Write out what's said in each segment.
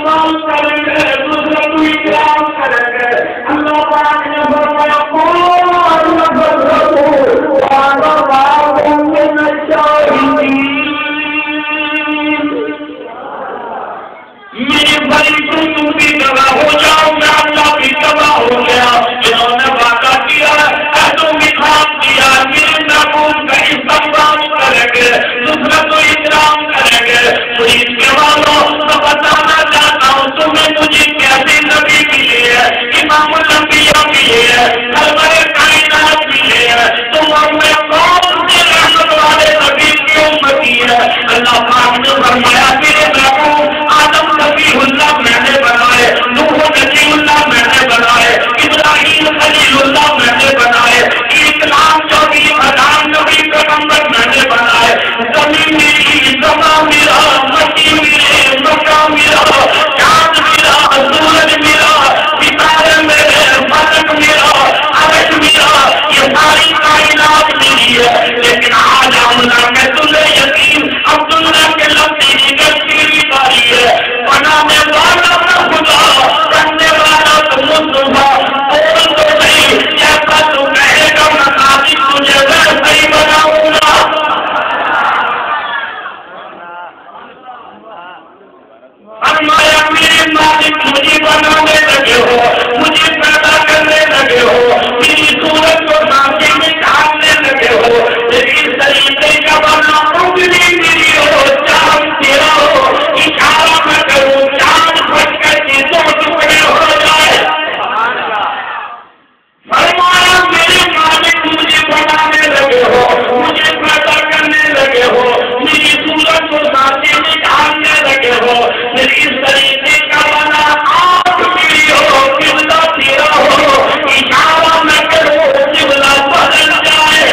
استعمال کریں گے دوسرے کو اکرام کریں گے اللہ پاک نے فرمایا میری بڑی تم بھی گواہ ہو جاؤ میں اللہ بھی گواہ ہو گیا جنہوں نے وعدہ کیا تم بھی خواب دیا میرے محبوب کا استقبال کریں گے دوسرا کو اکرام کریں گے تو اس کے والوں تو بتانا چاہتا ہوں تمہیں مجھے کیسے نبی ملی ہے امام الانبیاء ملی ہے سرور کائنات ملی ہے تم اور میں کون سے رحمت والے نبی کی امتی ہے اللہ پاک نے فرمایا میرے محبوب آدم نبی اللہ میں نے بنائے نوح نبی اللہ میں نے بنائے ابراہیم خلیل اللہ میں نے بنائے اسلام جو بھی ادان نبی پیغمبر میں نے بنائے زمین میری زمان میرا مٹی میرے مکہ میرا چاند میرا سورج میرا ستارے میرے فلک میرا عرش میرا یہ ساری کائنات میری ہے لیکن آج آمنا میں تمہیں یقین عبداللہ کے لفظ کی باری ہے بنانے والا نہ خدا کرنے والا تو مصطفیٰ بول تو نہیں جیسا تو کہے گا میں قاضی تجھے ویسا ہی بناؤں گا فرمایا میرے مالک مجھے بنانے لگے ہو مجھے پیدا کرنے لگے ہو میری صورت کو سامنے میں ڈالنے لگے ہو لیکن طریقے کا بنا انگلی میری ہو چاند تیرا ہو اشارہ میں کروں چاند پھٹ کر کے دو ٹکڑے ہو جائے فرمایا میرے مالک مجھے بنانے لگے ہو مجھے پیدا کرنے لگے ہو میری صورت کو سامنے میں ڈالنے لگے ہو لیکن اس طریقے کا بنا آپ میری ہو قبلہ تیرا ہو اشارہ میں کروں قبلہ بدل جائے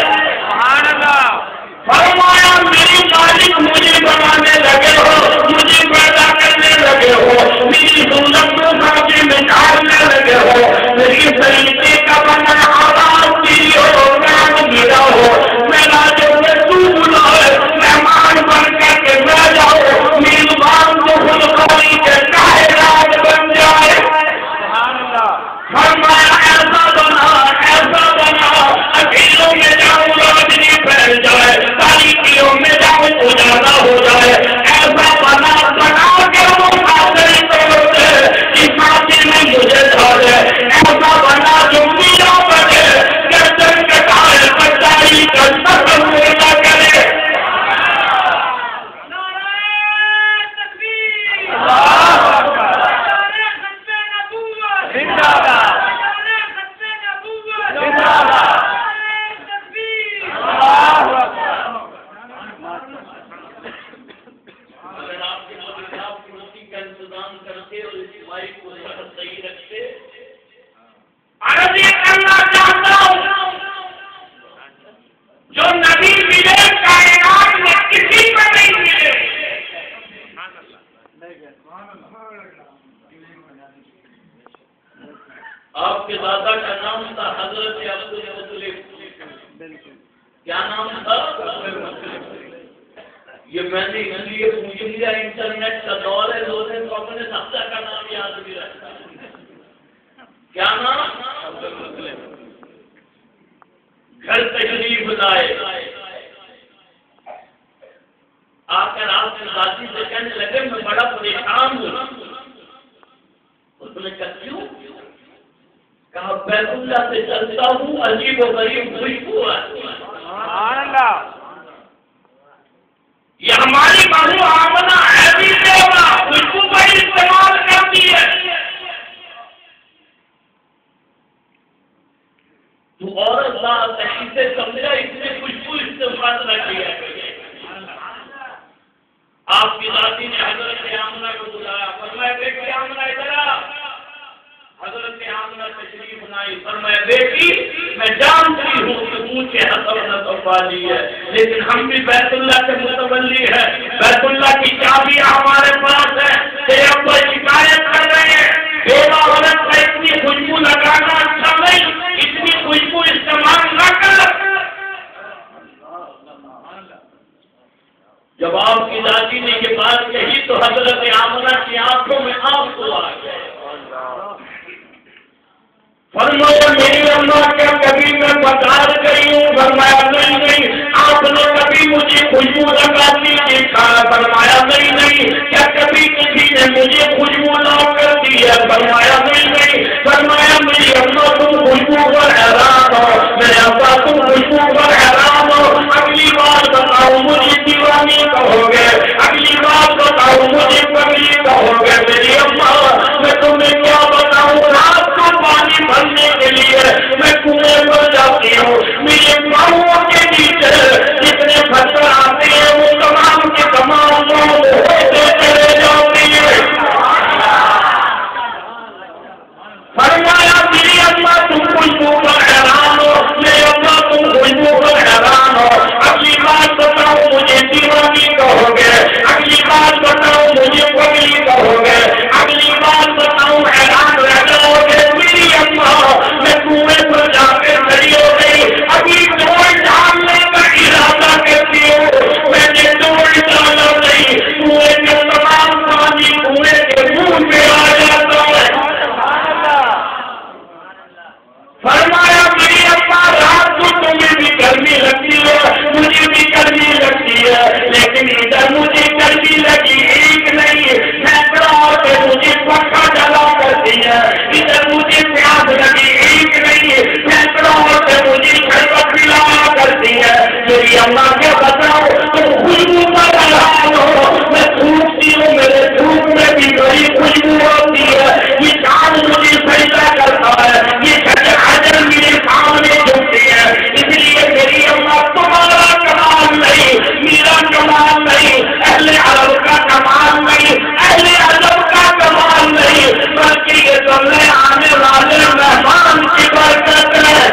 فرمایا میری مالک مجھے بنانے لگے ہو مجھے پیدا کرنے لگے ہو میری صورت کو سامنے میں ڈالنے لگے ہو میری طریقے کا بنا آواز میری ہو کام میرا ہو میرا جو میں تو بلائے مہمان بن کر کے میں جاؤ میزبان کو خود خالی کے کاہے راج بن جائے فرمایا ایسا بنا اکیلوں میں جاؤں روشنی پھیل جائے تاریکیوں میں جاؤں اجالا ہو جائے ایسا بنا کے وہ خاطری طور سے اس خاطر میں مجھے دھارے ایسا بنا جو میرا بنے گردن کٹائے بچائی کا سفر پیدا کرے جو نبی ملے کائنات میں کسی کو نہیں ملے آپ کے دادا کا نام تھا حضرت عبدالمطلب کیا نام تھا یہ میں نے اس لیے مجھے لیا انٹرنیٹ کا دور ہے لوگ ہیں تو اپنے دادا کا نام یاد بھی رکھتا کیا نام عبدالمطلب گھر تشریف لائے آ کر آپ کے ساتھی سے کہنے لگے میں بڑا پریشان ہوں اس نے کہا کیوں کہا بیت اللہ سے چلتا ہوں عجیب و غریب خوشبو ہے یہ ہماری بہو آمنہ ایسی دیونا خوشبو کا استعمال کرتی ہے تو عورت بات سے سمجھا اس نے خوشبو استعمال نہ کیا آپ کی ذاتی نے حضرت آمنہ کو بلایا فرمایا بیٹی آمنہ ادھر آ حضرت آمنہ تشریف لائی فرمایا بیٹی میں جانتی ہوں کہ مجھے حسب نہ والی ہے لیکن ہم بھی بیت اللہ کے متولی ہیں بیت اللہ کی چابیاں ہمارے پاس ہے تیرے ابا شکایت کر رہے ہیں بیوہ عورت کا اتنی خوشبو لگانا اچھا نہیں اتنی خوشبو استعمال نہ کر جب آپ کی دادی نے یہ بات کہی تو حضرت آمنہ کی آنکھوں میں آنکھ مجھے خوشبو لگاتی دیکھا ہے؟ فرمایا نہیں نہیں. کیا کبھی کسی نے مجھے خوشبو لا کر دی ہے؟ فرمایا نہیں نہیں. فرمایا میری اما تم خوشبو پر حیران ہو، میرے ابا تم خوشبو پر حیران ہو. اگلی بار بتاؤ مجھے دیوانی کہو گے، اگلی بار بتاؤ مجھے پگلی کہو گے. میری اما میں تمہیں کیا بتاؤں، رات کو پانی بھرنے کے لیے میں کنویں پر جاتی ہوں. میرے پاؤں کے نیچے جتنے پتھر آتے ہیں وہ تمام کے تمام ہوتے چلے جاتے ہیں. فرمایا میری اما تم خوشبو پر حیران ہو، میرے ابا تم خوشبو پر حیران ہو. اگلی بات بتاؤ مجھے دیوانی کہو گے، اگلی بات بتاؤ مجھے پگلی کہو گے، اگلی بات بتاؤ حیران رہ جاؤ گے. میری اما میں کنویں پر جا کے کھڑی ہو گئی. ابھی ڈول ڈالنے کا ارادہ کرتی ہوں، میں نے ڈول ڈالا نہیں، کنویں کا تمام پانی کنویں کے منہ پہ آ جاتا ہے. فرمایا میری اما رات کو تمہیں بھی گرمی لگتی ہے، مجھے بھی گرمی لگتی ہے، لیکن ادھر مجھے گرمی لگی ایک نہیں، سینکڑوں سے مجھے پنکھا ڈلا کرتی ہے. ادھر مجھے پیاس لگی ایک نہیں، سینکڑوں سے مجھے شربت پلایا کرتی ہے. میری اما کے بتاؤ تم خوشبو پر حیران ہو، میں دھوپتی ہوں، میرے دھوپ میں بھی بڑی خوشبو ہوتی ہے. یہ چاند مجھے سجدہ کرتا ہے، یہ حجر میرے سامنے جھکتی ہے. اس لیے میری اما تمہارا کمال نہیں، میرا کمال نہیں، اہل عرب کا کمال نہیں، اہل عرب کا کمال نہیں، بلکہ یہ سننے آنے والے مہمان کی برکت ہے.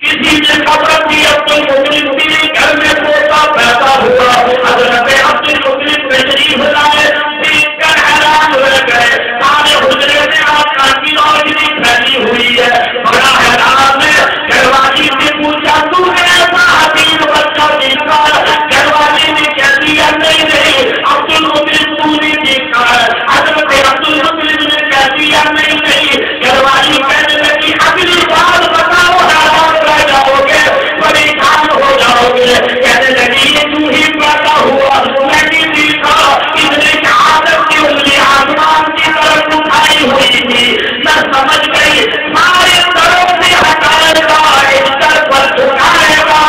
کسی نے خبر دی عبد المطلب کے گھر میں پوتا پیدا ہوا. حضرت عبد المطلب تشریف لائے، دیکھ کر حیران رہ گئے. سارے حجرے میں آقا کی روشنی پھیلی ہوئی ہے، بڑا حیران ہے. گھر والی سے پوچھا تو ایسا حبیب بچہ دیکھا ہے؟ گھر والی نے کہہ دیا نہیں نہیں، عبد المطلب تو نے دیکھا ہے. حضرت عبد المطلب نے کہہ دیا نہیں نہیں. گھر والی کہنے لگی اگلی بار بتاؤ، حیران رہ جاؤ گے، پریشان ہو جاؤ گے. کہنے لگی یہ تو ہی پیدا ہوا، میں نے دیکھا اس نے شہادت کی انگلی آسمان کی طرف اٹھائی ہوئی تھی. میں سمجھ گئی سارے طرف سے ہٹائے گا، اس طرف پر جھکائے گا.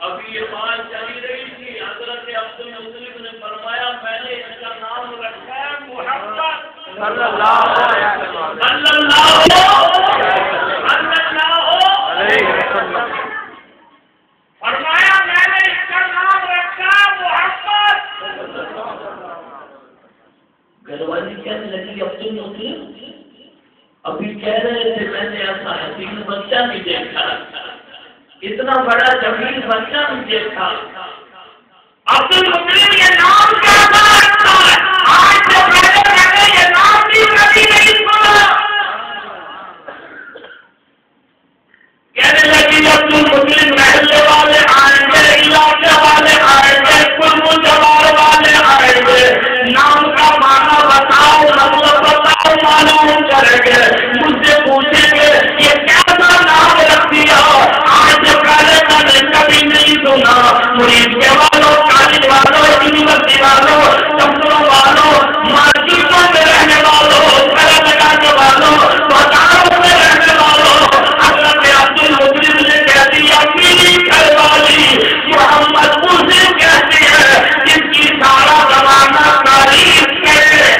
ابھی یہ بات چلی رہی تھی، حضرت عبد المطلب نے فرمایا میں نے اس کا نام رکھا ہے محمد صلی اللہ علیہ وسلم. فرمایا میں نے اس کا نام رکھا محمد. گھر والی کہنے لگی عبد المطلب ابھی کہہ رہے تھے میں نے ایسا حسین بچہ نہیں دیکھا، اتنا بڑا جمیل بچہ نہیں دیکھا. عبد المطلب یہ نام کیسا رکھتا ہے؟ آج سے پہلے میں نے یہ نام بھی کبھی نہیں سنا. کہنے لگی عبد المطلب محلے والے آئیں گے، علاقے والے آئیں گے، کل جوار والے آئیں گے، نام کا معنی بتاؤ، مطلب بتاؤ، معلوم کریں گے. مجھ سے پوچھیں گے یہ کیسا نام رکھ دیا، آج سے پہلے میں نے کبھی نہیں سنا. مرید کے والوں، کالج والوں، یونیورسٹی والوں، دفتروں والوں، مارکیٹوں میں رہنے والوں، گھر لگانے والوں، بازاروں میں رہنے والوں، حضرت عبد المطلب نے کہہ دیا میری گھر والی محمد اسے کہتے ہیں جس کی سارا زمانہ تعریف کرے.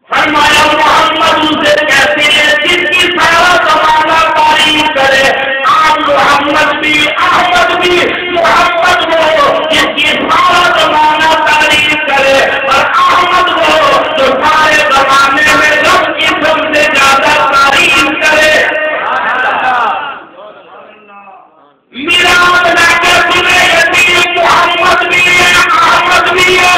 فرمایا محمد اسے کہتے ہیں جس کی سارا زمانہ تعریف کرے. آپ محمد بھی، احمد بھی، محمد وہ جس کی سارا زمانہ تعریف کرے، اور احمد وہ جو سارے زمانے میں رب کی سب سے زیادہ تعریف کرے. میرا مطلب کہ تمہیں یقین محمد بھی ہے، احمد بھی ہے،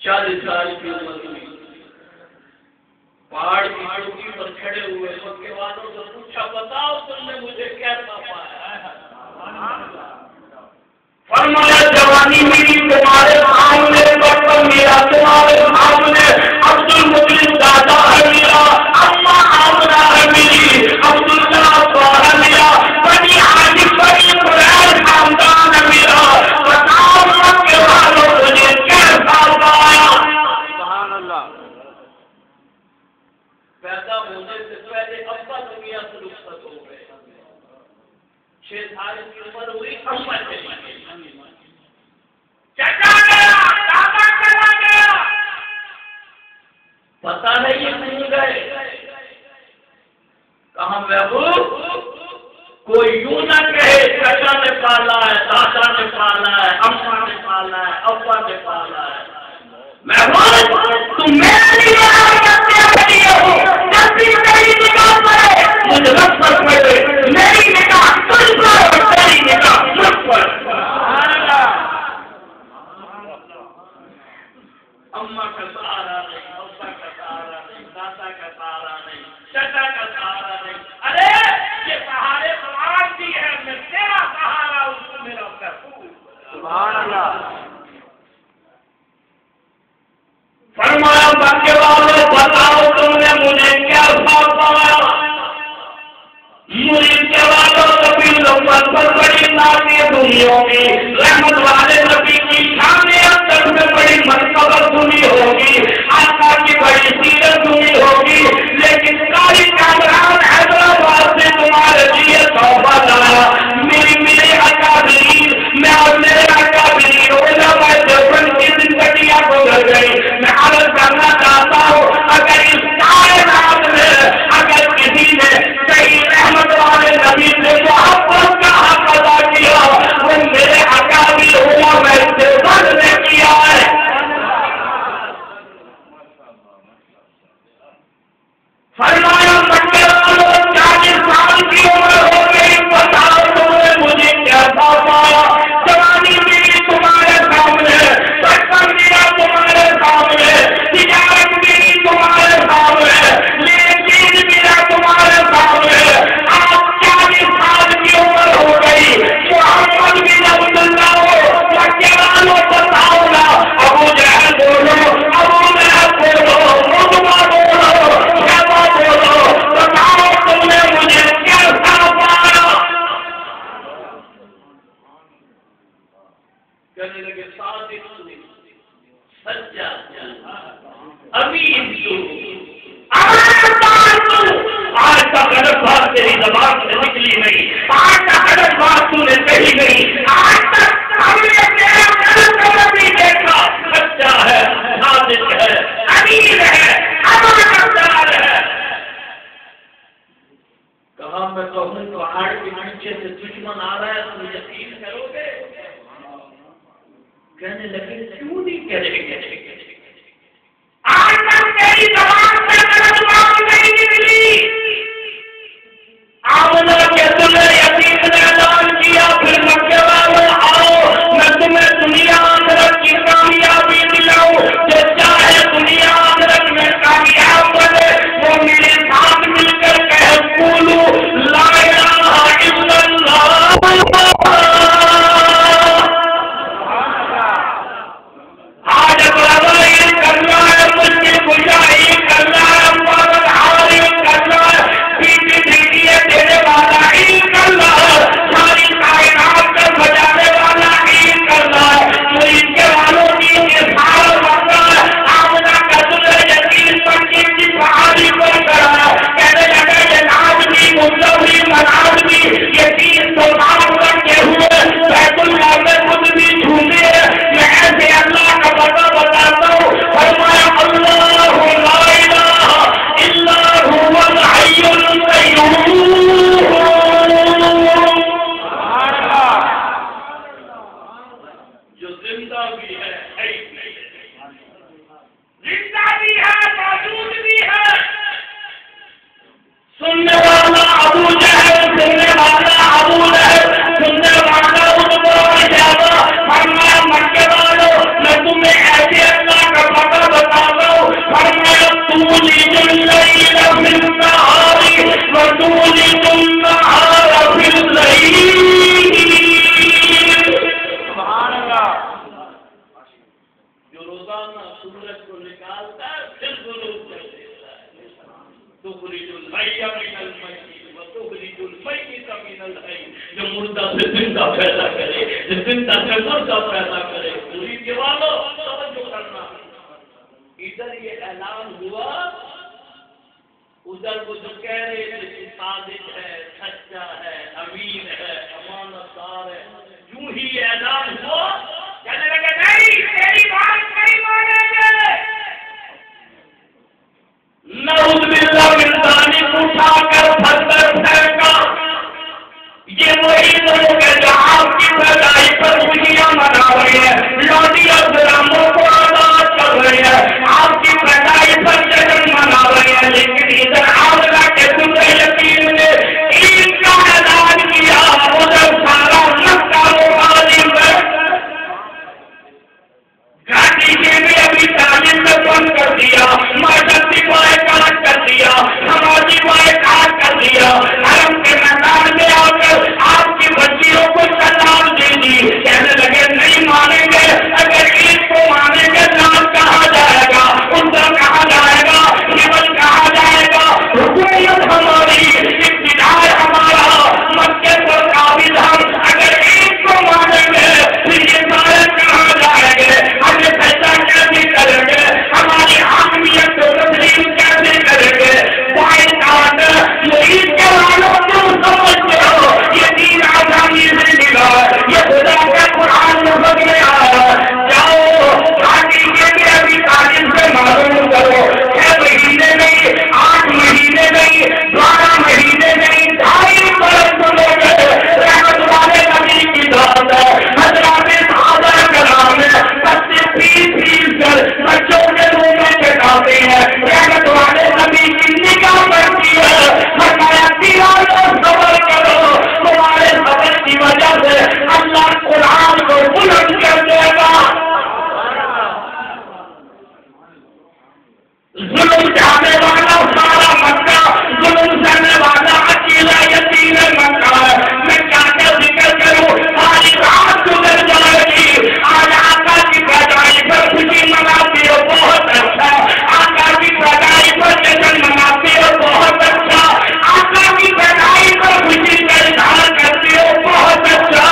40 سال کی عمر میں پہاڑ کی چوٹی پر کھڑے ہوئے مکے والوں سے پوچھا بتاؤ تم نے مجھے کیسا پایا؟ فرمایا جوانی میری تمہارے سامنے، بچپن میرا تمہارے سامنے، عبد المطلب دادا ہے میرا، اماں آمنہ ہے میری، عبداللہ ابا ہے میرا، بنی عاصم بنی قریش خاندان ہے میرا، بتاؤ مکے والوں مجھے کیسا پایا؟ سبحان اللہ۔ پیدا ہونے سے پہلے ابا دنیا سے رخصت ہو گئے، 6 سال کی عمر ہوئی، اماں چلی گئی، چچا گیا، دادا چلا گیا، پتہ نہیں یہ کہیں گئے، کہاں محبوب؟ کوئی یوں نہ کہے چچا نے پالا ہے، دادا نے پالا ہے، اماں نے پالا ہے، ابا نے پالا ہے۔ محبوب تم میرے لیے ہو، جب بھی میری نگاہ پڑے مجھے رب پر پڑے، میری نگاہ تجھ پر، تیری نگاہ مجھ پر۔ اماں کا سہارا نہیں، ابا کا سہارا نہیں، دادا کا سہارا نہیں، چچا کا سہارا نہیں، ارے یہ سہارے سوال بھی ہے، میں تیرا سہارا ہوں، تو میرا محبوب۔ سبحان اللہ۔ فرمایا مکے والوں بتاؤ تم نے مجھے کیا پایا؟ مجھے والوں کبھی لمبت پر بڑی نامی دنیا کی رحمت والے نبی کی شان اندر میں بڑی مرتبہ سنی ہوگی، آقا کی بڑی سیرت سنی ہوگی، لیکن کاری کامران حیدرآباد سے تمہارے لیے تحفہ لایا۔ میرے اکابرین، میں اور میرے اکابرین علماء دیوبند کی زندگیاں گزر گئی۔ میں عرض کرنا چاہتا ہوں اگر اس کائنات میں اگر کسی نے صحیح رحمت والے نبی سے محبت کا حق ادا کیا وہ میرے اکابر علماء دیوبند نے کیا ہے۔ فرمایا مکے والوں 40 سال کی عمر ہو گئی، بتاؤ تم نے مجھے کیسا پایا؟ جوانی میری تمہارے سامنے، بچپن میرا تمہارے سامنے، تجارت میری تمہارے سامنے، لیکن میرا تمہارے سامنے، آپ 40 سال کی عمر ہو گئی، محمد بن عبداللہ ہو، مکے والوں بتاؤ نا، ابو جہل بولو، ابو لہب بولو، عتبہ بولو، شیبہ بولو، بتاؤ تم نے مجھے کیسا پایا؟ کہنے لگے صادق تو، سچا امین تو، آج تک غلط بات تیری زبان سے نکلی نہیں، آج تک غلط بات تو نے کہی نہیں، آج تک ہم نے تیرا غلط نہیں دیکھا، سچا ہے، صادق ہے، امین ہے، امانتدار ہے۔ کہا میں کہوں تو پہاڑ کے نیچے سے دشمن آ رہا ہے تم یقین کرو گے؟ کہنے لگے کیوں نہیں کرے؟ آج تک تیری زبان سے غلط بات نہیں نکلی۔ آمنہ کے تمہیں یقین نے اعلان کیا، پھر مکے والوں آؤ میں تمہیں دنیا آخرت کی کامیابی دلاؤں، جو چاہے دنیا آخرت میں کامیاب بنے وہ میرے ساتھ مل کر کہے قولوا لا الہ الا اللہ۔ آج اگلوائی کرنا ہے، مشکل گزاری کرنا ہے، مدد حاضری کرنا ہے، پیٹی پیٹی دینے والا عید کرنا ہے، ساری کائنات کا بجانے والا عید کرنا ہے، جو ان کے والوں کی اظہار کرنا ہے۔ آمنہ کا تجھے یقین پکی کی پہاڑی پر کرا، کہنے لگے یہ لازمی مستوی منازمی یقین تو نام رکھے ہوئے بیت اللہ میں خود بھی جھومے، میں ایسے اللہ کا پتہ بتاتا ہوں۔ فرمایا اللہ لا الہ الا هو الحی القیوم، جو زندہ بھی ہے، حی بھی ہے، زندہ بھی ہے، موجود بھی ہے۔ سننے والا ابو جہل، سننے والا ابو لہب، سننے والا عتبہ اور شیبہ، فرمایا مکے والوں میں تمہیں ایسے اللہ کا جو روزانہ سورج کو نکالتا ہے پھر غروب کر دیتا ہے. تخرج الحی من المیت وتخرج المیت من الحی. جو مردہ سے زندہ پیدا کرے، جو زندہ سے مردہ پیدا کرے. پوری دیوالوں توجہ کرنا. ادھر یہ اعلان ہوا، ادھر وہ جو کہہ رہے تھے کہ صادق ہے، سچا ہے، امین ہے، امانت دار ہے، یوں ہی اعلان ہوا کہنے لگے نہیں تیری بات نہیں مانیں گے. نعوذ باللہ من ذالک اٹھا کر پتھر پھینکا. یہ وہی لوگ ہیں جو آپ کی پیدائش پر خوشیاں منا رہے ہیں، لوٹی اور غلاموں کو آزاد کر رہے ہیں، آپ کی پیدائش پر جشن منا رہے ہیں. لیکن ادھر آمنہ کے سورہ یتیم نے عید کا اعلان کیا، ادھر سارا مکہ مغالب ہے. گھاٹی کے بھی ابھی تعلیم میں بند کر دیا، معاشرتی بائیکاٹ کر دیا، سماجی بائیکاٹ کر دیا. حرم کے میدان میں آ کر آپ کی بچیوں کو سلام دے دی. کہنے لگے نہیں مانیں گے. اگر عید کو مانیں گے نام کہا جائے گا، اندر کہا جائے گا، نبل کہا جائے گا. حکومت ہماری، اقتدار ہمارا، مکے پر قابض ہم. اگر عید کو مانیں گے پھر یہ سارے کہاں جائیں گے، ہمیں پیسہ کیسے کریں گے، ہماری حاکمیت کو تسلیم کیسے کریں گے. بائیکاٹ یہ عید کے والوں تم سمجھتے ہو یہ دین آزادی سے ملا، یہ خدا کا قرآن نظر میں آیا. جاؤ گھاٹی کے بھی ابھی تعلیم سے معلوم کرو. 6 مہینے نہیں، 8 مہینے نہیں، 12 مہینے نہیں، 2.5 برس ہو گئے. رحمت والے نبی کی دعوت ہے، حضرات صحابہ کرام نے بچے پیس کر بچوں کے منہ میں چٹاتے ہیں. رحمت والے نبی کی نگاہ بڑھتی ہے. فرمایا دیواروں صبر کرو، تمہارے صبر کی وجہ سے اللہ قرآن کو بلند کر دے گا. ظلم چاہنے والا سارا مکہ، ظلم کرنے والا اکیلا یتیم مکہ ہے. میں کیا کیا ذکر کروں، ساری رات گزر جائے گی. آج آقا کی پیدائش پر خوشی مناتے ہو، بہت اچھا. آقا کی پیدائش پر جشن مناتے ہو، بہت اچھا. آقا کی پیدائش پر خوشی کا اظہار کرتے ہو، بہت اچھا.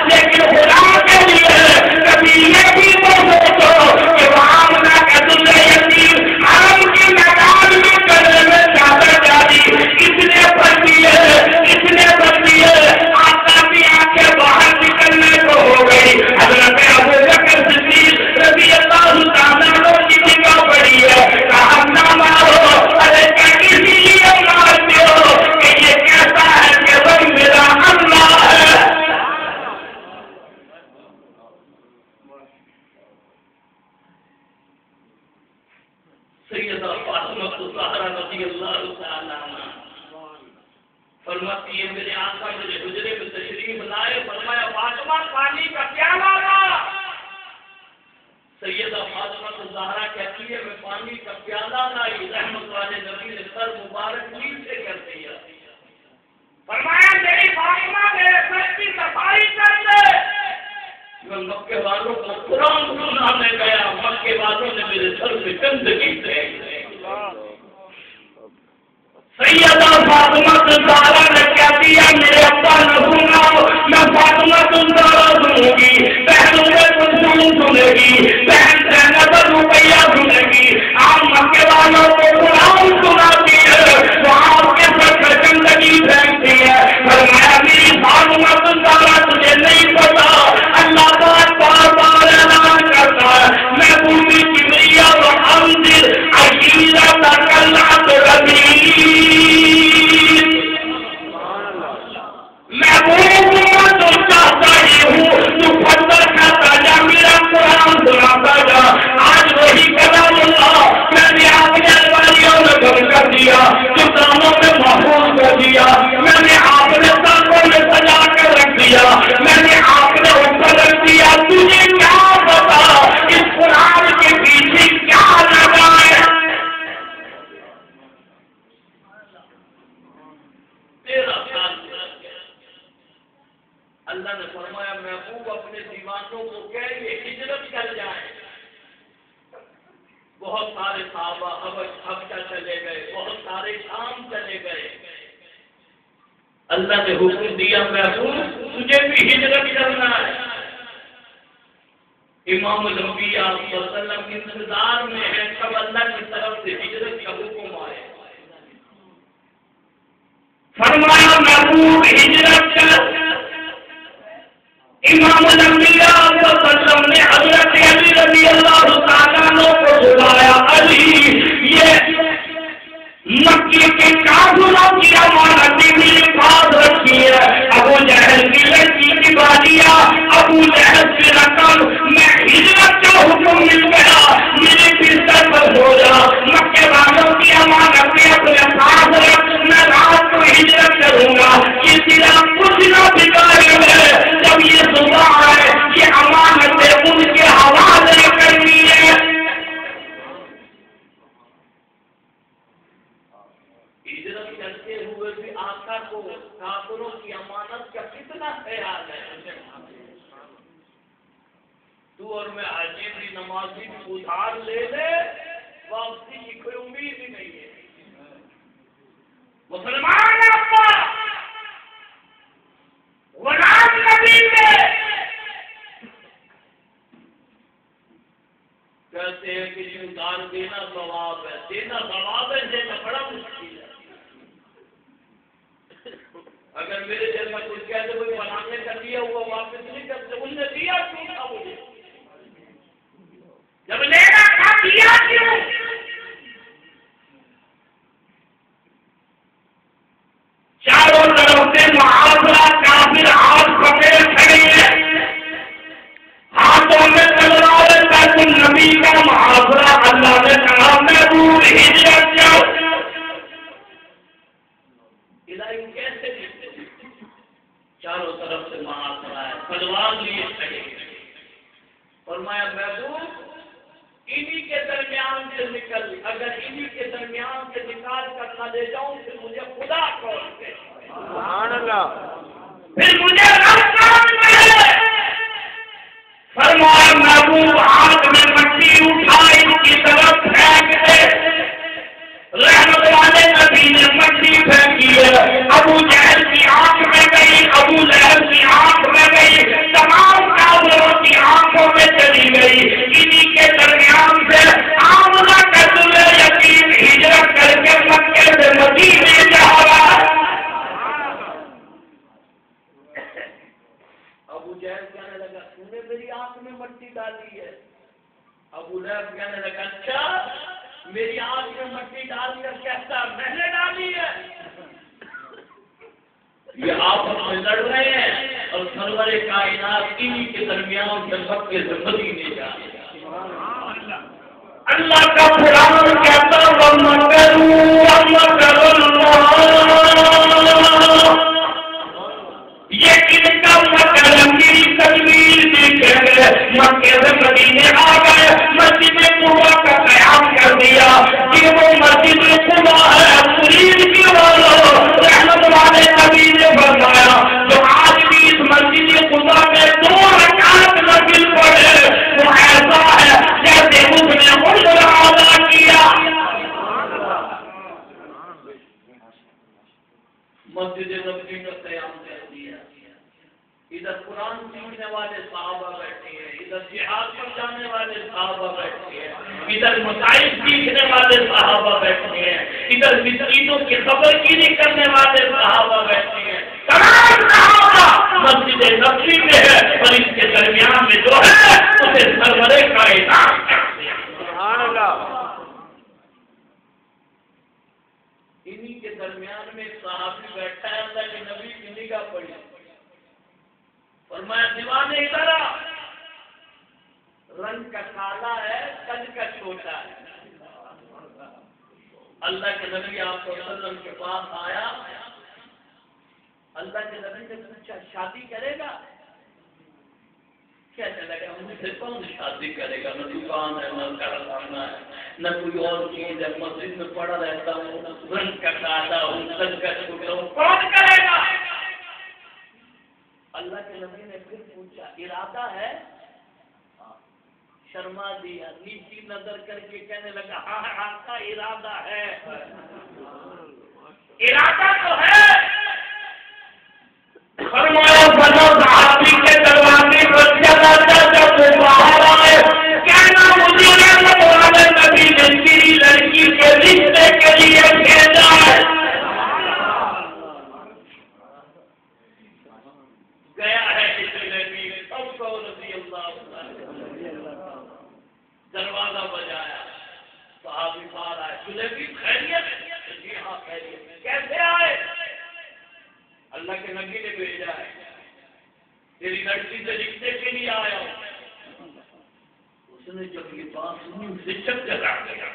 لیکن خدا کے لیے کبھی یہ بھی تو سوچو کہ وہاں آمنہ کا دل یتیم حرم کے میدان میں کرنے میں زیادہ جاری اس نے بڑھتی ہے. آقا کی آنکھیں باہر نکلنے کو ہو گئی. حضرت ابوبکر صدیق رضی اللہ تعالیٰ عنہ کی نگاہ پڑی ہے. کہا نہ مارو. ارے کیا اسی لیے مارتے ہو کہ یہ کیسا ہے کہ وہ میرا اللہ ہے. سیدہ فاطمہ الزہرا رضی اللہ تعالیٰ عنہ فرماتی ہے میرے آقا میرے حجرے میں تشریف لائے. فرمایا فاطمہ پانی کا پیالہ لا. سیدہ فاطمہ الزہرا کہتی ہے میں پانی کا پیالہ لائی. رحمت والے نبی نے سر مبارک نیچے کر دیا. فرمایا میری فاطمہ میرے سر کی صفائی کر دے. میں مکے والوں کو قرآن سنانے گیا، مکے والوں نے میرے سر سے گندگی پھینک دی. سیدہ فاطمہ الزہرا نے کہہ دیا میرے ابا نہ سناؤ، میں فاطمہ الزہرا سنوں گی. بہنوں میں کلثوم سنے گی، بہن زینب رقیہ سنے گی. آپ مکے والوں کو قرآن سناتی ہے تو آپ کے سر سے گندگی پھینکتی ہے. فرمایا میری فاطمہ الزہرا تجھے نہیں پتا اللہ بار بار اعلان کرتا ہے محبوبی کبریا و انذر عشیرتک الاقربین. محبوب میں تو چاہتا ہی ہوں تو مسلمانوں کو کہے ہجرت کر جائیں. بہت سارے صحابہ حبشہ چلے گئے, بہت سارے شام چلے گئے. اللہ نے حکم دیا محبوب تجھے بھی ہجرت کرنا ہے. امام الانبیاء صلی اللہ علیہ وسلم انتظار میں ہے کب اللہ کی طرف سے ہجرت کا حکم آئے. فرمایا محبوب ہجرت کر. امام الانبیاء صلی اللہ علیہ وسلم نے حضرت علی رضی اللہ تعالیٰ عنہ کو بلایا. علی یہ مکی کے کافروں کی امانت میرے پاس رکھی ہے. ابو جہل کی لڑکی کی بالیاں, ابو جہل کی رقم, میں ہجرت کا حکم مل گیا, میرے بستر پر سو جا. مکے والوں کی امانتیں اپنے پاس رکھ, میں رات کو ہجرت کروں گا. یہ تیرا کچھ نہ بگاڑے ہے. جب یہ صبح ہے یہ امانتیں ان کے حوالے کرنی ہے. ہجرت کرتے ہوئے بھی آقا کو کافروں کی امانت کا کتنا خیال ہے. تو اور میں حاجی بھی نمازی بھی ادھار لے لے, واپسی کی کوئی امید ہی نہیں ہے. مسلمان آقا غلام نبی میں کہتے ہیں کہ یہ ادھار دینا ثواب ہے, دینا ثواب ہے, دینا بڑا مشکل ہے. اگر میرے دل میں کچھ کہتے کوئی بنانے کا دیا ہوا واپس نہیں کرتے, اس نے دیا کیوں تھا مجھے, جب لینا تھا دیا کیوں. چاروں طرف سے محاصرہ کافر ہاتھ پکڑے کھڑے ہیں, ہاتھوں میں تلوار تک نبی کا محاصرہ. اللہ نے کہا محبوب ہجرت جاؤ. الہی کیسے چاروں طرف سے محاصرہ ہے, تلوار لیے کھڑے. فرمایا محبوب انہی کے درمیان سے نکل, اگر انہی کے درمیان سے نکال کر نہ لے جاؤں پھر مجھے خدا کون دے. سبحان اللہ. پھر مجھے رب کون دے. فرمایا محبوب ہاتھ میں مٹی اٹھا ان کی طرف پھینک دے. رحمت والے نبی نے مٹی پھینکی ہے. ابو جہل کی آنکھ میں گئی, ابو لہب کی آنکھ میں گئی, تمام کافروں کی آنکھوں میں چلی گئی. انہی کے درمیان سے آمنہ کا ذل یتیم ہجرت کر کے مکے سے مدینے جا رہا. ابو جہل کہنے لگا تو نے میری آنکھ میں مٹی ڈالی ہے. ابو لہب کہنے لگا اچھا میری آنکھ میں مٹی ڈال کر کہتا میں نے ڈالی ہے. یہ آپس میں لڑ رہے ہیں اور سرور کائنات انہی کے درمیان سے مکے سے مدینے جا رہے ہیں. اللہ کا قرآن کہتا وَمَكَرُوا وَمَكَرَ اللَّهُ. یہ کن کا مکر میری تدبیر دیکھ گئے, مکے سے مدینے آ گئے, مسجد قبا کا قیام کر دیا. یہ وہ مسجد قبا ہے مرید کی والوں, رحمت والے نبی نے فرمایا جو آج بھی اس مسجد قبا میں 2 رکعت نفل پڑھے وہ ایسا ہے جیسے اس نے عمر ادا کیا. مسجد نبوی میں قیام کر دیا. ادھر قرآن سیکھنے والے صحابہ بیٹھے ہیں, ادھر جہاد پر جانے والے صحابہ بیٹھے ہیں, ادھر مسائل سیکھنے والے صحابہ بیٹھے ہیں, ادھر مسجدوں کی خبرگیری کرنے والے صحابہ بیٹھے ہیں. تمام صحابہ مسجد نبوی میں ہے اور اس کے درمیان میں جو ہے اسے سرور کائنات کہتے ہیں. سبحان اللہ. انہی کے درمیان میں ایک صحابی بیٹھا ہے, اللہ کے نبی کی نگاہ پڑی. فرمایا دیوانے ادھر آ, رنگ کا کالا ہے, قد کا چھوٹا ہے. اللہ کے نبی آپ صلی اللہ علیہ وسلم کے پاس آیا. اللہ کے نبی نے پوچھا شادی کرے گا؟ کہنے لگا مجھ سے کون شادی کرے گا, نہ دکان ہے, نہ کارخانہ ہے, نہ کوئی اور چیز ہے, مسجد میں پڑا رہتا ہوں, رنگ کا کالا ہوں, قد کا چھوٹا ہوں, کون کرے گا؟ اللہ کے نبی نے پھر پوچھا پوچھا ارادہ ہے؟ شرما دیا، نیچی نظر کر کے کہنے لگا ہاں آپ کا ارادہ ہے، ارادہ تو ہے۔ فرمایا بنا صحابی کے دروازے پر چلا جب وہ باہر آئے کہنا مجھے رحمت والے نبی نے تیری لڑکی کے رشتے کے لیے بھیجا ہے۔ گیا ہے جلیبی سب کو رضی اللہ دروازہ بجایا، صحابی باہر آئے، جلیبی خیریت؟ جی ہاں خیریت۔ کیسے آئے؟ اللہ کے نبی نے بھیجا ہے، تیری لڑکی سے رشتے کے لیے آیا ہوں۔ اس نے جب یہ بات سنی اسے چپ جگا گیا،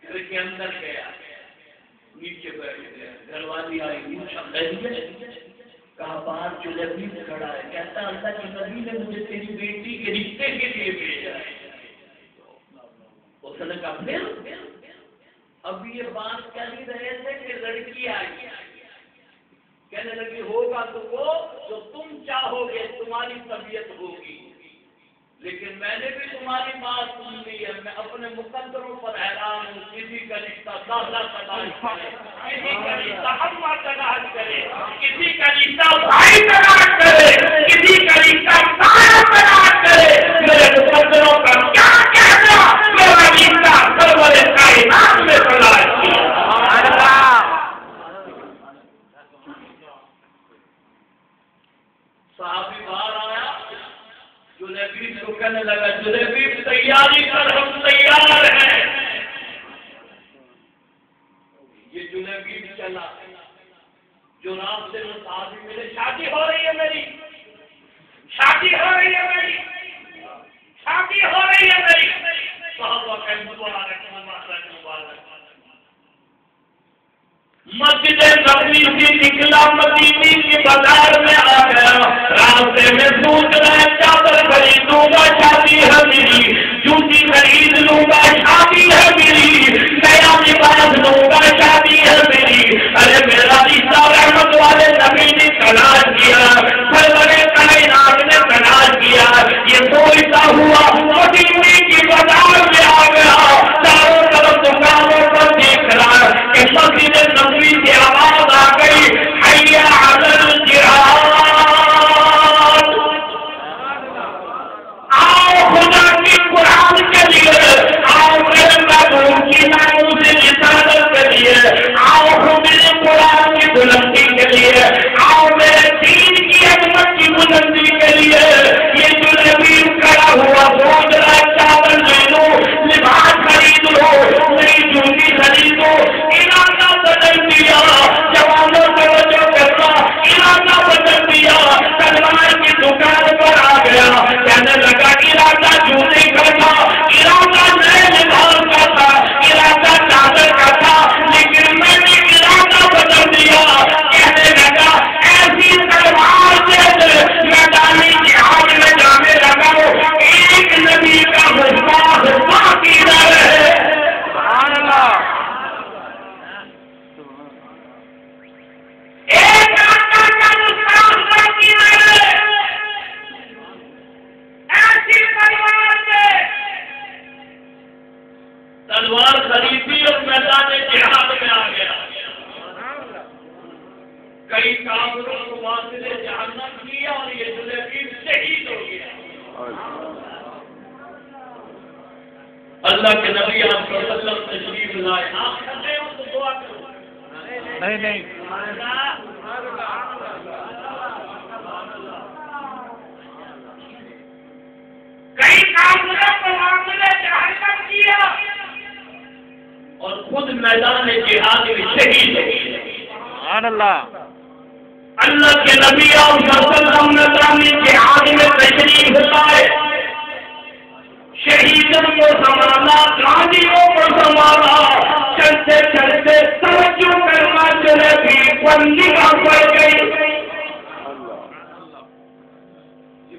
گھر کے اندر گیا، نیچے بیٹھ گیا، گھر والی آئی پوچھا خیریت؟ کہا باہر جلیبی کھڑا ہے، کہتا اللہ کے نبی نے مجھے تیری بیٹی کے رشتے کے لیے بھیجا ہے۔ اس نے کہا پھر اب یہ بات کہہ ہی رہے تھے کہ لڑکی آئی، کہنے لگی ہوگا تو وہ جو تم چاہو گے، تمہاری طبیعت ہوگی، لیکن میں نے بھی تمہاری بات سن لی ہے، میں اپنے مقدروں پر حیران ہوں۔ کسی کا رشتہ دادا تلاش کرے، کسی کا رشتہ اماں تلاش کرے، کسی کا رشتہ بھائی تلاش کرے، کسی کا رشتہ تایا تلاش کرے، میرے مقدروں کا کیا کہنا؟ میرا رشتہ سرور کائنات میں تلاش کیا۔ صحابی باہر آیا، جلیبی کو کہنے لگا جلیبی تیاری کر، ہم تیار ہیں۔ یہ جلیبی چلا، جو رات سے وہ صحابی ملے، شادی ہو رہی ہے میری، شادی ہو رہی ہے میری، شادی ہو رہی ہے میری۔ صحابہ کہ مبارک مبارک مبارک۔ مسجد نبوی سے نکلا، مدینے کے بازار میں آ گیا، راستے میں سوچ رہا ہے چادر خریدوں گا شادی ہے میری، جوتی خرید لوں گا شادی ہے میری، نیا لباس لوں گا شادی ہے میری۔ ارے میرا رشتہ رحمت والے نبی نے تلاش کیا، سرور کائنات نے تلاش کیا، یہ سوچتا ہوا مدینے کے بازار میں آ گیا، چاروں طرف دکانوں پر دیکھ رہا کہ مسجد نبوی کی آواز آ گئی، حی علی الجہاد، آؤ خدا کی قرآن کے لیے، آؤ میرے محبوب کی ناموس رسالت کے لیے، آؤ میرے قرآن کی بلندی کے لیے، آؤ میرے دین کی عظمت کی بلندی کے لیے۔ یہ جو نبی کھڑا ہوا سوچ رہا چادر لے لو، لباس خرید لو، نئی جوتی خرید لو، ارادہ بدل دیا، جوانوں توجہ کرنا، ارادہ بدل دیا، تلوار کی دکان پر آ گیا، کہنے لگا ارادہ جوتے کا تھا، ارادہ نئے لباس کا تھا، ارادہ چادر کا تھا، لیکن میں نے ارادہ بدل دیا، کہنے لگا ایسی تلوار سے میدانی جہاد میں جانے لگا ہوں، ایک نبی کا گستاخ باقی نہ رہے۔ سبحان اللہ۔ ایک آقا کا گستاخ باقی نہ رہے، ایسی تلوار سے تلوار خریدی اور میدان جہاد میں آ گیا۔ کئی کافروں کو واصل جہنم کیا اور یہ جلیبی شہید ہو گیا۔ اللہ کے نبی آپ صلی اللہ علیہ وسلم تشریف لائے، آپ کھڑے ہو تو دعا کرو۔ نہیں کئی کافروں کو واصل جہنم کیا اور خود میدان جہاد میں شہید ہو گئے۔ سبحان اللہ۔ اللہ کے نبی اور مسلم نظامی جہاد میں تشریف لائے، شہیدوں کو سنبھالا، غازیوں کو سنبھالا، چلتے چلتے توجہ کرنا چلے بھی بندی کا پڑ گئی۔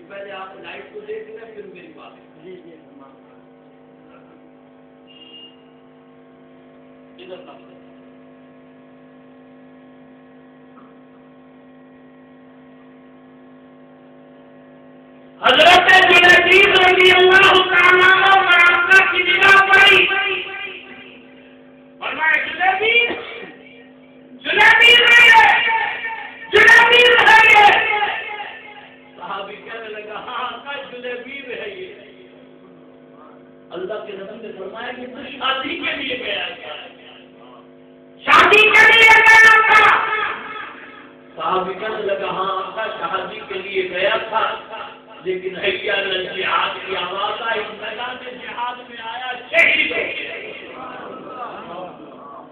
پہلے آپ لائٹ کو دیکھ لیں پھر میری بات۔ جلیبیب رضی اللہ تعالیٰ عنہ پر آقا کی نگاہ پڑی، فرمایا جلیبیب ہے یہ۔ صحابی کہنے لگا ہاں آقا جلیبیب ہے یہ۔ اللہ کے نبی نے فرمایا کہ تو شادی کے لیے گیا تھا، شادی کے لیے گیا تھا۔ صحابی کہنے لگا ہاں آقا شادی کے لیے گیا تھا، لیکن حیا الجہاد کی آواز آئی، میدان جہاد میں آیا شہید ہو گیا،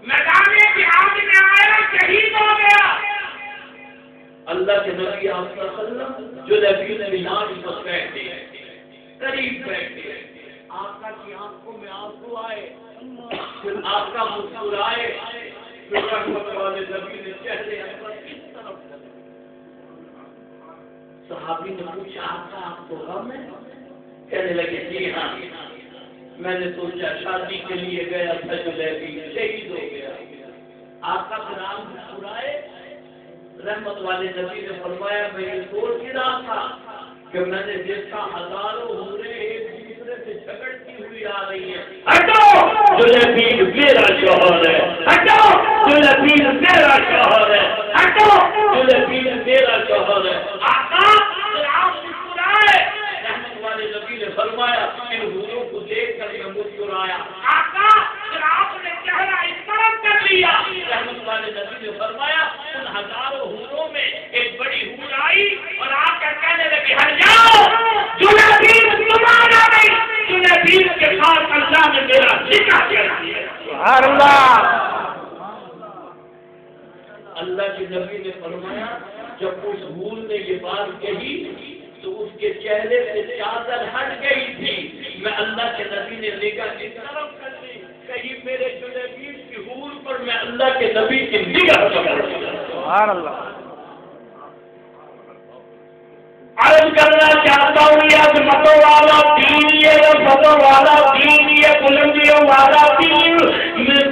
میدان جہاد میں آیا شہید ہو گیا۔ اللہ کے نبی صلی اللہ علیہ وسلم جلیبیب نے مینار پر بیٹھے، قریب بیٹھے، آقا کی آنکھوں میں آنسو آئے، پھر آقا مسکرائے، پھر رحمت والے نبی نے چہرے پر کس طرف کرے۔ صحابی نے پوچھا آقا آپ کو غم ہے؟ کہنے لگے جی ہاں، میں نے سوچا شادی کے لیے گیا تھا جلیبیب شہید ہو گیا۔ آقا پھر آپ مسکرائے، رحمت والے نبی نے فرمایا میں یہ سوچ ہی رہا تھا کہ میں نے دیکھا ہزاروں حوریں ایک دوسرے سے جھگڑتی ہوئی آ رہی ہیں، ہٹو جلیبیب میرا شوہر ہے، ہٹو جلیبیب میرا شوہر ہے، ہٹو جلیبیب میرا شوہر ہے۔ آقا پھر آپ مسکرائے، رحمت والے نبی نے فرمایا ان حوروں کو دیکھ کر میں مسکرایا۔ آقا پھر آپ نے چہرہ اس طرف کر لیا، رحمت والے نبی نے فرمایا ان ہزاروں حوروں میں ایک بڑی حور آئی اور آ کر کہنے لگی ہٹ جاؤ، جلیبیب تمہارا نہیں، جلیبیب کے ساتھ اللہ نے میرا نکاح کرا دیا۔ سبحان اللہ۔ اللہ کے نبی نے فرمایا جب اس حور نے یہ بات کہی تو اس کے چہرے سے چادر ہٹ گئی تھی، میں اللہ کے نبی نے نگاہ اس طرف کر دی، کہیں میرے جلیبیب کی حور پر میں اللہ کے نبی کی نگاہ پکڑ دیا۔ سبحان اللہ۔ عرض کرنا چاہتا ہوں یہ عظمتوں والا دین، یہ رفتوں والا دین، یہ بلندیوں والا دین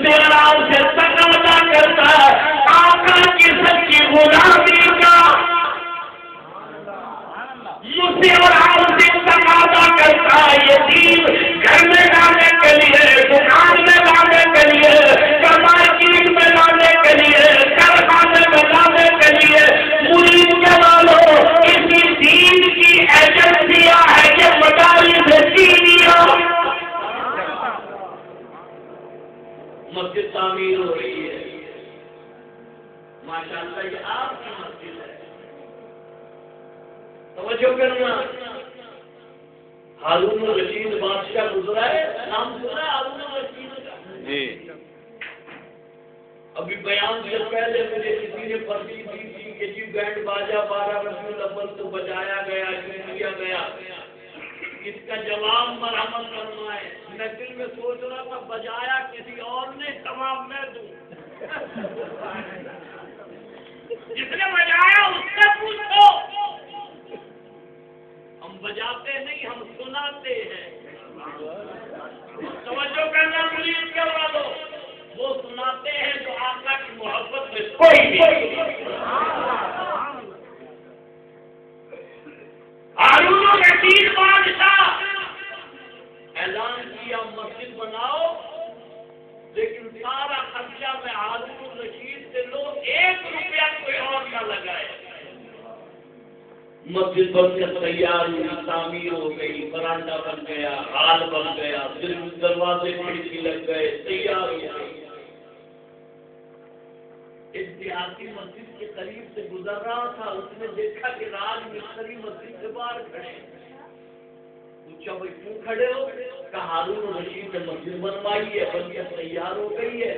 میراب سے تقاضا کرتا ہے آقا کی سچی غلامی کا، مجھ سے اور آپ سے تقاضا کرتا ہے یہ دین گھر میں لانے کے لیے، دکان میں لانے کے لیے، مارکیٹ میں لانے کے لیے، کارخانے میں لانے کے لیے، مرید کے والوں اسی دین کی ایجنسیاں ہے کہ مدارس دینیاں۔ مسجد تعمیر ہو رہی ہے، ماشاءاللہ یہ آپ کی مسجد ہے، توجہ کرنا۔ ہارون الرشید بادشاہ گزرا ہے، نام سنا ہے ہارون الرشید کا؟ جی ابھی بیان سے پہلے مجھے کسی نے پرچی دی تھی کہ جی بینڈ باجا 12 ربیع الاول کو بجایا گیا، کیا گیا، اس کا جواب مرحمت کرنا ہے۔ میں دل میں سوچ رہا تھا بجایا کسی اور نے، تمام میں دوں، جس نے بجایا اس سے پوچھو۔ ہم بجاتے نہیں، ہم سناتے ہیں۔ توجہ کرنا مرید کے والوں، وہ سناتے ہیں جو آقا کی محبت میں کوئی نہیں۔ ہارون الرشید بادشاہ اعلان کیا مسجد بناؤ، لیکن سارا خرچہ میں ہارون الرشید سے لو، 1 روپیہ کوئی اور نہ لگائے۔ مسجد بن کر تیار ہوئی، تعمیر ہو گئی، برانڈا بن گیا، ہال بن گیا، دروازے کھڑکی لگ گئے، تیار ہو گئی۔ ایک دیہاتی مسجد کے قریب سے گزر رہا تھا، اس نے دیکھا کہ راج مستری مسجد سے باہر کھڑے ہیں۔ پوچھا بھائی کیوں کھڑے ہو؟ کہا ہارون الرشید نے مسجد بنوائی ہے، بن کے تیار ہو گئی ہے،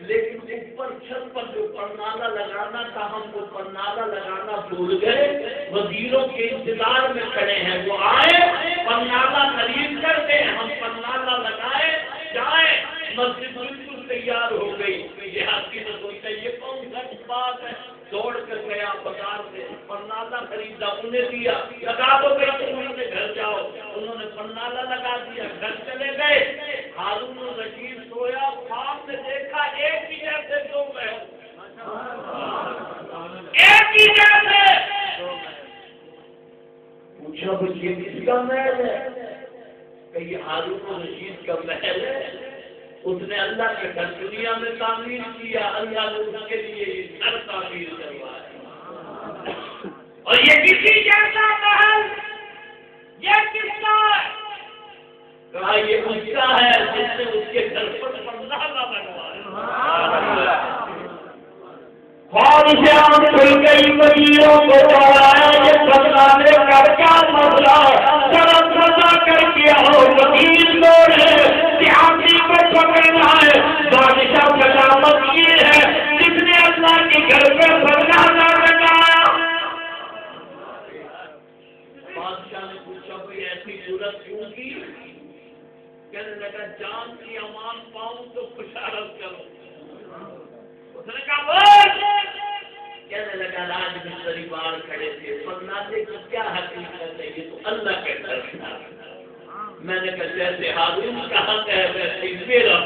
لیکن اوپر چھت پر جو پرنالا لگانا تھا ہم وہ پرنالا لگانا بھول گئے، وزیروں کے انتظار میں کھڑے ہیں، وہ آئے پرنالا خرید کر دیں، ہم پرنالا لگائے جائیں، مسجد بالکل تیار ہو گئی۔ دیہاتی نے سوچا یہ کون غلط بات ہے، دوڑ کر گیا بازار سے، پرنالا خریدا، انہیں دیا، لگا دو گئی تو انہوں نے گھر جاؤ، انہوں نے پرنالا لگا دیا، گھر چلے گئے۔ ہارون الرشید سویا، خواب میں دیکھا ایک ہی جیسے دو گئے، ایک ہی جیسے پوچھا بھائی یہ کس کا محل ہے؟ کہ یہ ہارون الرشید کا محل ہے. اس نے اللہ کے گھر دنیا میں تعمیر کیا، اللہ نے اس کے لیے یہ گھر تعمیر کروایا. اور یہ کسی جیسا محل یہ کس کا ہے؟ کہا یہ اس کا ہے جس نے اس کے گھر پر پردہ لگوایا. خواب سے آم کھل گئی وزیروں کو بڑھایا یہ بدلانے کا کیا مسئلہ؟ ذرا سزا کر کے آؤ وزیر لوگ سیاسی کو پکڑنا ہے. بادشاہ سلامت یہ ہے جس نے اللہ کے گھر پہ پردہ نہ لگایا. بادشاہ نے پوچھا بھائی ایسی ضرورت کیوں کی؟ کہنے لگا جان کی امان پاؤں تو بشارت کرو. اس نے کہا کہنے لگا راج مستری بار کھڑے تھے فرماتے کہ کیا حقیقت ہے؟ یہ تو اللہ کے گھر تھا. میں نے کہا جیسے ہارون کا حق ہے ویسے میرا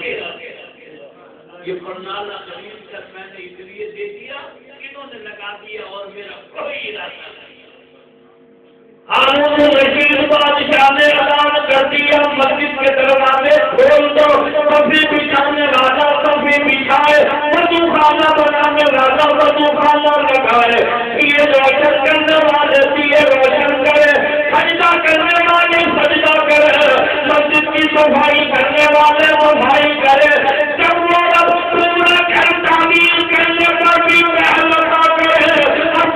یہ پرنالا خرید کر میں نے اس لیے دے دیا انہوں نے لگا دیا اور میرا کوئی ارادہ نہیں. ہارون الرشید بادشاہ نے اعلان کر دیا مسجد کے دروازے کھول دو. کبھی بچھانے راجا کبھی بچھائے، وضو خانہ بنانے راجا وضو خانہ لگائے. یہ روشن کرنے والے دیے روشن کرے، سجدہ کرنے والے سجدہ کرے، مسجد کی صفائی کرنے والے صفائی کرے. جب وہ پورا گھر تعمیر کرنے پر بھی محنت کرے،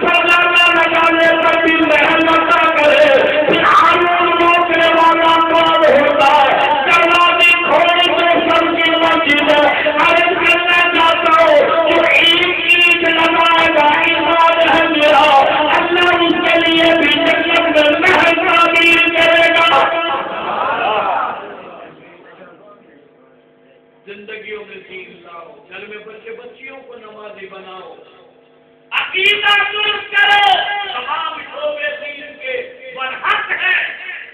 پردہ لگانے پر بھی محنت کرے. پھر ہارون روکنے والا کون ہوتا ہے؟ دروازے کھولے تو سب کی مسجد ہے. عرض کرنا چاہتا ہوں جو اینٹ لگائے گا ایمان ہے میرا، اللہ اس کے لیے بھی جنت میں محل تعمیر کرے گا. زندگیوں میں دین لاؤ، گھر میں بچے بچیوں کو نمازی بناؤ، عقیدہ درست کرو. تمام شعبے دین کے برحق ہیں.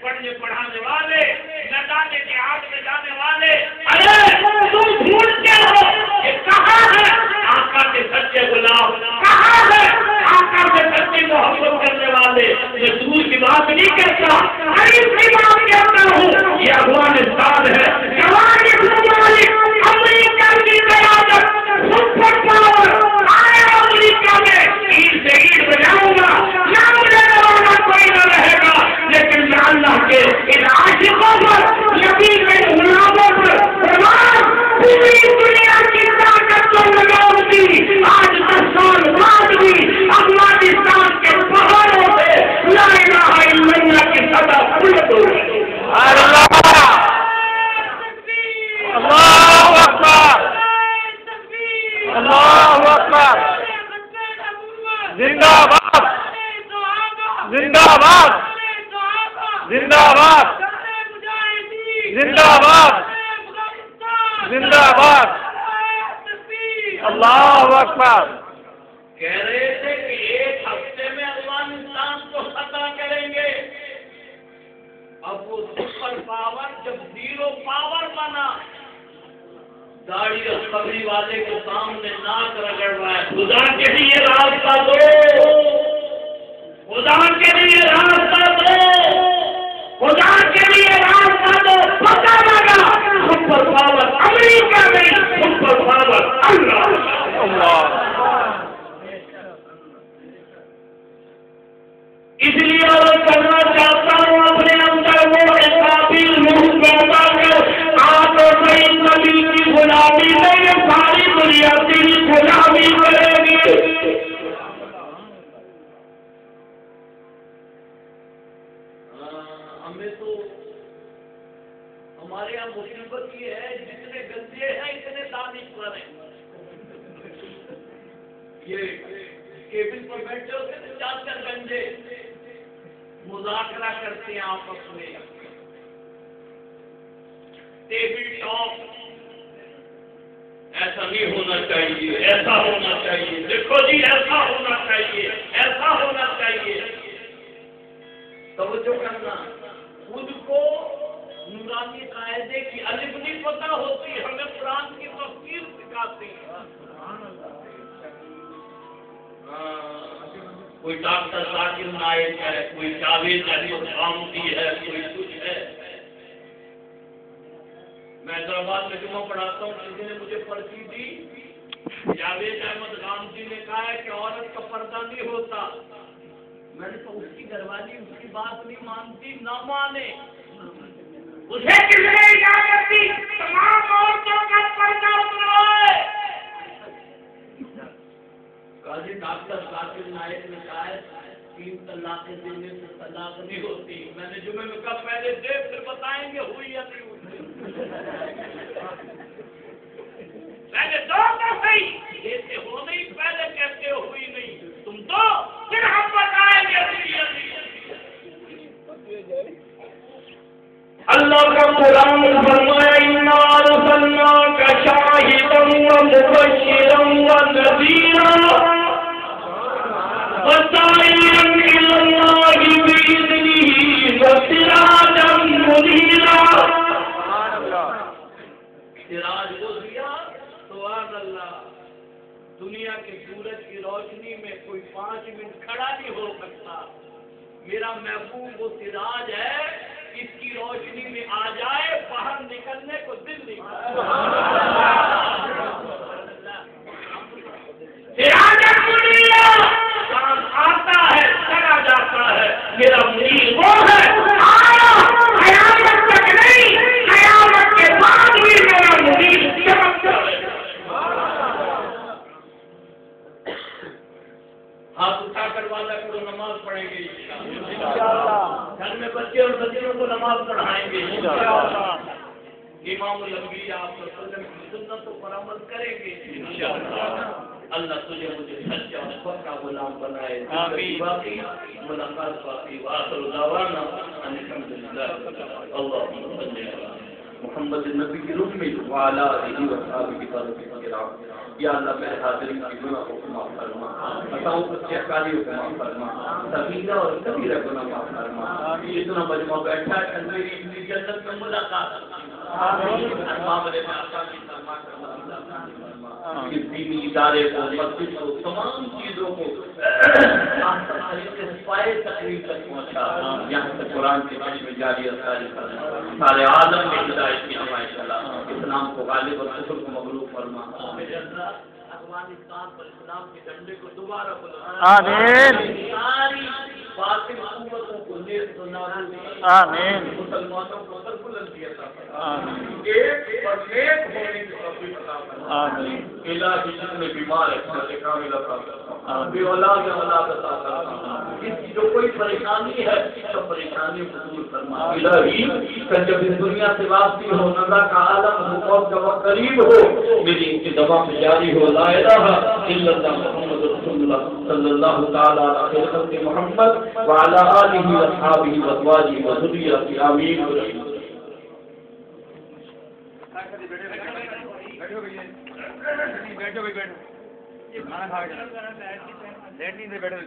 پڑھنے پڑھانے والے، لگانے کے ہاتھ میں جانے والے. ارے تم ڈھونڈتے ہو یہ کہاں ہے آقا کے سچے غلام؟ کہاں ہے آقا سے سچی محبت کرنے والے؟ میں دور کی بات نہیں کرتا، قریب کی بات کرتا ہوں. یہ افغانستان ہے، جوان ممالک امریکہ کی قیادت سپر پاور آئے امریکہ میں عید سے عید بجاؤں گا، نام لینے والا کوئی نہ رہے گا. لیکن میں اللہ کے ان عاشقوں پر یقین میں غلاموں پر پوری دنیا کی طاقت کو لگاؤں گی. آج 10 سال بعد بھی افغانستان کے پہاڑوں سے لا الہ الا اللہ کی صدا بلند ہوگی. اللہ اکبر، اللہ اکبر، زندہ باد، زندہ باد، زندہ باد، زندہ باد، زندہ باد. اللہ اکبر. کہہ رہے تھے کہ 1 ہفتے میں افغانستان کو فتح کریں گے. اب وہ سپر پاور جب 0 پاور بنا، داڑھی اور پگڑی والے کے سامنے ناک رگڑ رہا ہے. خدا کے لیے راستہ دو، خدا کے لیے راستہ دو، خدا کے لیے راستہ دو. پتہ لگا سپر پاور امریکہ نہیں، سپر پاور اللہ. اس لیے اور کرنا چاہتا ہوں اپنے اندر وہ قابل روح پیدا کر. آپ اور نئی نبی کی غلامی نہیں، ساری دنیا تیری غلامی کرے گی. ہمیں تو ہمارے یہاں مصیبت یہ ہے جتنے گندے ہیں اتنے دانشور ہیں. یہ کیبل پر بیٹھے ہوتے ہیں 4 گنجے مذاکرہ کرتے ہیں آپس میں. ٹیبل ٹاک ایسا نہیں ہونا چاہیے، ایسا ہونا چاہیے. دیکھو جی ایسا ہونا چاہیے، ایسا ہونا چاہیے. توجہ کرنا. خود کو نورانی قاعدے کی الف نہیں پتہ ہوتی، ہمیں قرآن کی تفسیر سکھاتے ہیں. کوئی ڈاکٹر ذاکر نائک ہے، کوئی جاوید ہے، کوئی غامدی ہے، کوئی کچھ ہے. میں حیدرآباد میں جمعہ پڑھاتا ہوں، کسی نے مجھے پرچی دی، جاوید احمد غامدی نے کہا ہے کہ عورت کا پردہ نہیں ہوتا. میں نے کہا اس کی گھر والی اس کی بات نہیں مانتی، نہ مانے. اسے کس نے اجازت دی تمام عورتوں کا پردہ اتروائے؟ قاضی ڈاکٹر ذاکر نائک نے کہا ہے 3 طلاقیں دینے سے طلاق نہیں ہوتی. میں نے جمعے میں کہا پہلے دے پھر بتائیں گے ہوئی یا نہیں ہوئی. پہلے دو تو صحیح، دیتے ہو نہیں، پہلے کہتے ہو ہوئی نہیں. تم دو پھر ہم بتائیں گے ہوئی یا نہیں. اللہ کا قرآن فرمایا اِنَّا أَرْسَلْنَاكَ شَاهِدًا وَمُبَشِّرًا وَنَذِيرًا وَدَاعِيًا إِلَى اللَّهِ بِإِذْنِهِ وَسِرَاجًا مُنِيرًا. سراج کو دیا سبحان اللہ. دنیا کے سورج کی روشنی میں کوئی 5 منٹ کھڑا نہیں ہو سکتا. میرا محبوب وہ سراج ہے، اس کی روشنی میں آ جائے باہر نکلنے کو دل نہیں کرتا. سراج منیر شام آتا ہے چلا جاتا ہے. میرا منیر وہ ہے قیامت تک نہیں، قیامت کے بعد بھی میرا منیر چمکتا ہے. ہاتھ اٹھا کر وعدہ کرو نماز پڑھیں گے انشاءاللہ. گھر میں بچے اور بچیوں کو نماز پڑھائیں گے انشاءاللہ. امام الانبیاء آپ صلی اللہ علیہ وسلم کی سنتوں پر عمل کریں گے انشاءاللہ. اللہ تجھے مجھے سچا اور پکا غلام بنائے. باقی ملاقات باقی. وآخر دعوانا ان الحمدللہ. اللهم صل علی محمد النبی الامی وعلی آلہ وصحبہ الکرام. یا اللہ میرے حاضرین کی گناہ کو معاف فرما، خطاؤں کو چہکاریوں کو معاف فرما، صغیرہ اور کبیرہ گناہ معاف فرما. جتنا مجمع بیٹھا ہے میری اپنی جنت میں ملاقات امام علیہ آقا کی فرما فرما. اس دینی ادارے کو، مسجد کو، تمام چیزوں کو پائے تقریب تک پہنچا. یہاں سے قرآن کی چشم جاری اثاری کرنا، سارے عالم میں ہدایت کی نمائش کرنا، اسلام کو غالب اور کفر کو مغلوب فرما. افغانستان پر اسلام کے جھنڈے کو دوبارہ بلند. آمین. ساری باطل قوتوں کو نیست و نابود. آمین. مسلمانوں کو سربلندی عطا فرما. آمین. ایک اور نیک ہونے کی توفیق عطا فرما. آمین. الہی جتنے بیمار ہیں صحت کامل عطا فرما. بے اولاد اولاد عطا فرما. اس کی جو کوئی پریشانی ہے سب پریشانی کو دور فرما. الہی جب اس دنیا سے واپسی ہو، نظر کا عالم ہو، موت کا وقت قریب ہو، میری ان کی دوا میں جاری ہو لا الہ الا اللہ محمد رسول اللہ صلی اللہ تعالی علیہ وسلم محمد وعلی آلہ واصحابہ وازواجہ وذریتہ. آمین. بیٹھو یہ کھانا کھا کے لیٹ نہیں بیٹھو.